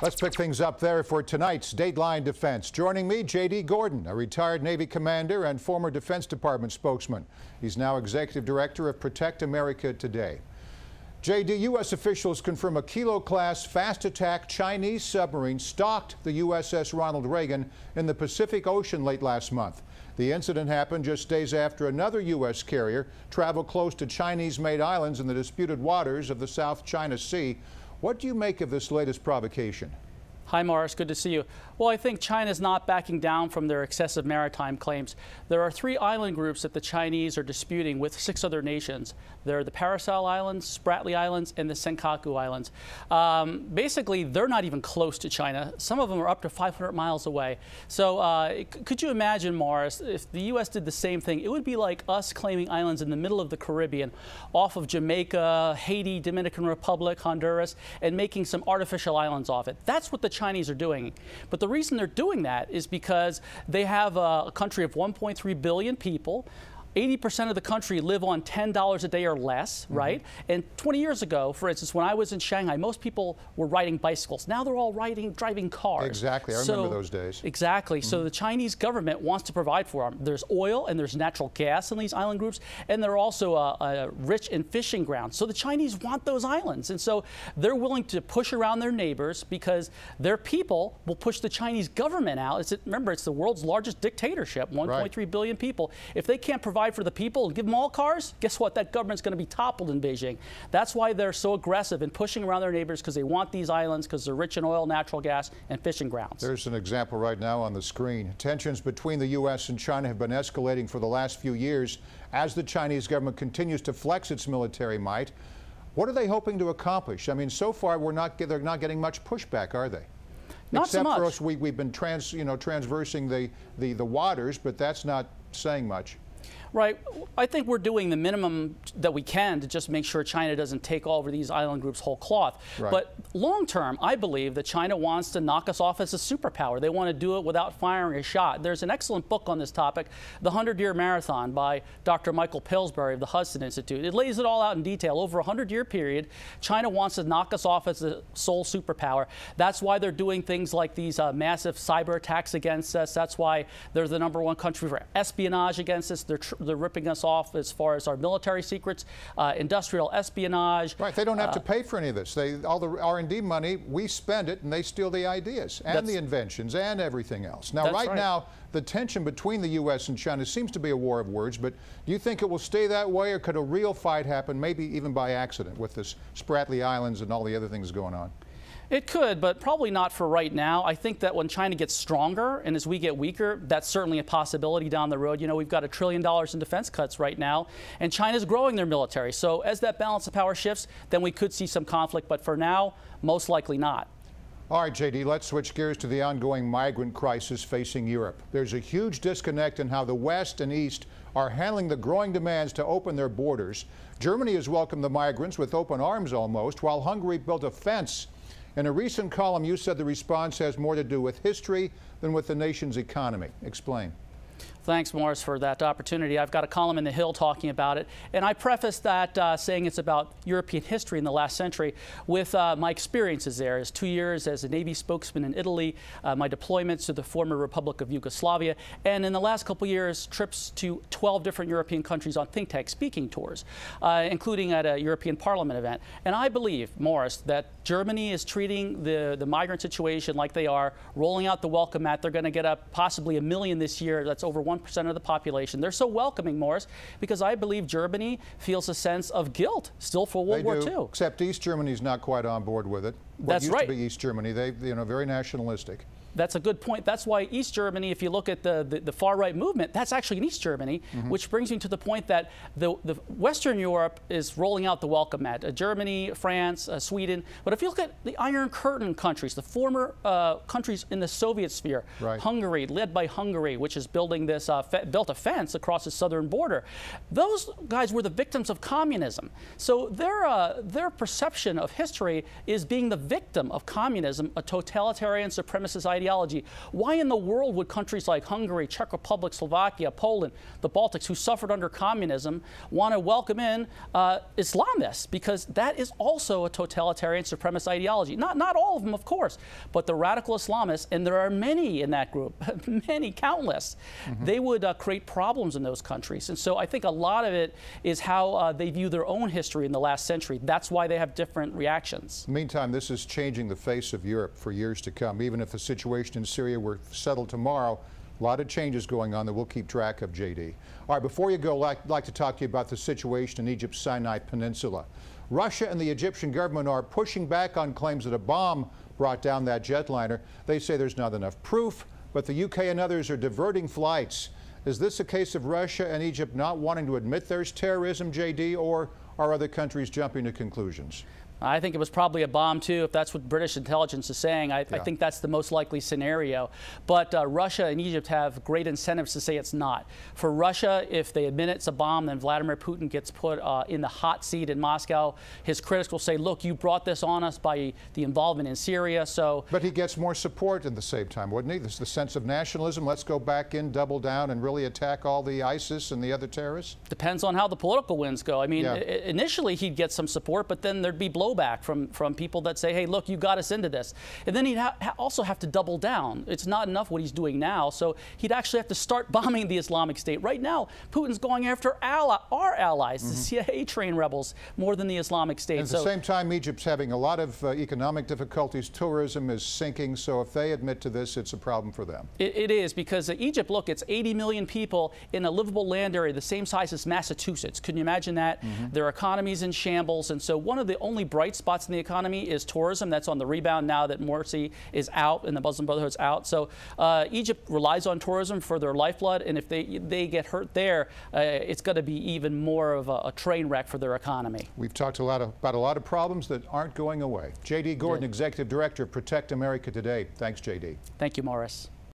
Let's pick things up there for tonight's Dateline Defense. Joining me, J.D. Gordon, a retired Navy commander and former Defense Department spokesman. He's now executive director of Protect America Today. J.D., U.S. officials confirm a Kilo-class fast-attack Chinese submarine stalked the USS Ronald Reagan in the Pacific Ocean late last month. The incident happened just days after another U.S. carrier traveled close to Chinese-made islands in the disputed waters of the South China Sea. What do you make of this latest provocation? Hi, Morris. Good to see you. Well, I think China's not backing down from their excessive maritime claims. There are 3 island groups that the Chinese are disputing with 6 other nations. They're the Paracel Islands, Spratly Islands, and the Senkaku Islands. Basically, they're not even close to China. Some of them are up to 500 miles away. So could you imagine, Morris, if the U.S. did the same thing? It would be like us claiming islands in the middle of the Caribbean, off of Jamaica, Haiti, Dominican Republic, Honduras, and making some artificial islands off it. That's what the Chinese are doing. But the reason they're doing that is because they have a country of 1.3 billion people. 80% of the country live on $10 a day or less, right? And 20 years ago, for instance, when I was in Shanghai, most people were riding bicycles. Now they're all driving cars. Exactly. I remember those days. Exactly. So the Chinese government wants to provide for them. There's oil and there's natural gas in these island groups, and they're also rich in fishing grounds. So the Chinese want those islands, and so they're willing to push around their neighbors because their people will push the Chinese government out. Remember, it's the world's largest dictatorship, 1.3 billion people. If they can't provide for the people and give them all cars, guess what? That government's going to be toppled in Beijing. That's why they're so aggressive in pushing around their neighbors, because they want these islands because they're rich in oil, natural gas, and fishing grounds. There's an example right now on the screen. Tensions between the U.S. and China have been escalating for the last few years as the Chinese government continues to flex its military might. What are they hoping to accomplish? I mean, so far they're not getting much pushback, are they? Not so much. Except for us, we've been transversing the waters, but that's not saying much. Right. I think we're doing the minimum that we can to just make sure China doesn't take over these island groups whole cloth. Right. But long term, I believe that China wants to knock us off as a superpower. They want to do it without firing a shot. There's an excellent book on this topic, The 100-Year Marathon, by Dr. Michael Pillsbury of the Hudson Institute. It lays it all out in detail. Over a 100-year period, China wants to knock us off as the sole superpower. That's why they're doing things like these massive cyber attacks against us. That's why they're the #1 country for espionage against us. They're ripping us off as far as our military secrets, industrial espionage. Right. They don't have to pay for any of this. All the R&D money, we spend it, and they steal the ideas and the inventions and everything else. Now, right now, the tension between the U.S. and China seems to be a war of words, but do you think it will stay that way, or could a real fight happen, maybe even by accident, with this Spratly Islands and all the other things going on? It could, but probably not for right now. I think that when China gets stronger and as we get weaker, that's certainly a possibility down the road. You know, we've got $1 trillion in defense cuts right now, and China's growing their military. So as that balance of power shifts, then we could see some conflict, but for now, most likely not. All right, J.D., let's switch gears to the ongoing migrant crisis facing Europe. There's a huge disconnect in how the West and East are handling the growing demands to open their borders. Germany has welcomed the migrants with open arms almost, while Hungary built a fence. In a recent column, you said the response has more to do with history than with the nation's economy. Explain. Thanks, Morris, for that opportunity. I've got a column in The Hill talking about it, and I preface that saying it's about European history in the last century with my experiences there as 2 years as a Navy spokesman in Italy, my deployments to the former Republic of Yugoslavia, and in the last couple years, trips to 12 different European countries on think tank speaking tours, including at a European Parliament event. And I believe, Morris, that Germany is treating the migrant situation like they are, rolling out the welcome mat. They're going to get up possibly 1 million this year. That's over 1% of the population. They're so welcoming, Morris, because I believe Germany feels a sense of guilt still for World War II. Except East Germany's not quite on board with it. What used to be East Germany, they, very nationalistic. That's a good point. That's why East Germany, if you look at the far-right movement, that's actually in East Germany, which brings me to the point that the Western Europe is rolling out the welcome mat. Germany, France, Sweden. But if you look at the Iron Curtain countries, the former countries in the Soviet sphere, Hungary, led by Hungary, which is building this, built a fence across the southern border. Those guys were the victims of communism. So their perception of history is being the victim of communism, a totalitarian supremacist ideology. ideology. Why in the world would countries like Hungary, Czech Republic, Slovakia, Poland, the Baltics, who suffered under communism, want to welcome in Islamists? Because that is also a totalitarian supremacist ideology. Not all of them, of course, but the radical Islamists, and there are many in that group, many, countless, they would create problems in those countries. And so I think a lot of it is how they view their own history in the last century. That's why they have different reactions. Meantime, this is changing the face of Europe for years to come. Even if the situation in Syria were settled tomorrow, a lot of changes going on that we'll keep track of, J.D. All right, before you go, I'd like to talk to you about the situation in Egypt's Sinai Peninsula. Russia and the Egyptian government are pushing back on claims that a bomb brought down that jetliner. They say there's not enough proof, but the UK and others are diverting flights. Is this a case of Russia and Egypt not wanting to admit there's terrorism, J.D., or are other countries jumping to conclusions? I think it was probably a bomb, too, if that's what British intelligence is saying. I think that's the most likely scenario. But Russia and Egypt have great incentives to say it's not. For Russia, if they admit it's a bomb, then Vladimir Putin gets put in the hot seat in Moscow. His critics will say, look, you brought this on us by the involvement in Syria. But he gets more support at the same time, wouldn't he? This is the sense of nationalism. Let's go back in, double down, and really attack all the ISIS and the other terrorists? Depends on how the political winds go. I mean, initially he'd get some support, but then there'd be blowback from people that say, hey, look, you got us into this. And then he'd also have to double down. It's not enough what he's doing now, so he'd actually have to start bombing the Islamic State. Right now, Putin's going after our allies, the CIA-trained rebels, more than the Islamic State. And at the same time, Egypt's having a lot of economic difficulties. Tourism is sinking, so if they admit to this, it's a problem for them. It is, because Egypt, look, it's 80 million people in a livable land area the same size as Massachusetts. Can you imagine that? Their economy's in shambles, and so one of the only bright spots in the economy is tourism. That's on the rebound now that Morsi is out and the Muslim Brotherhood's out. So Egypt relies on tourism for their lifeblood, and if they get hurt there, it's going to be even more of a train wreck for their economy. We've talked about a lot of problems that aren't going away. J.D. Gordon, Executive Director of Protect America Today. Thanks, J.D. Thank you, Morris.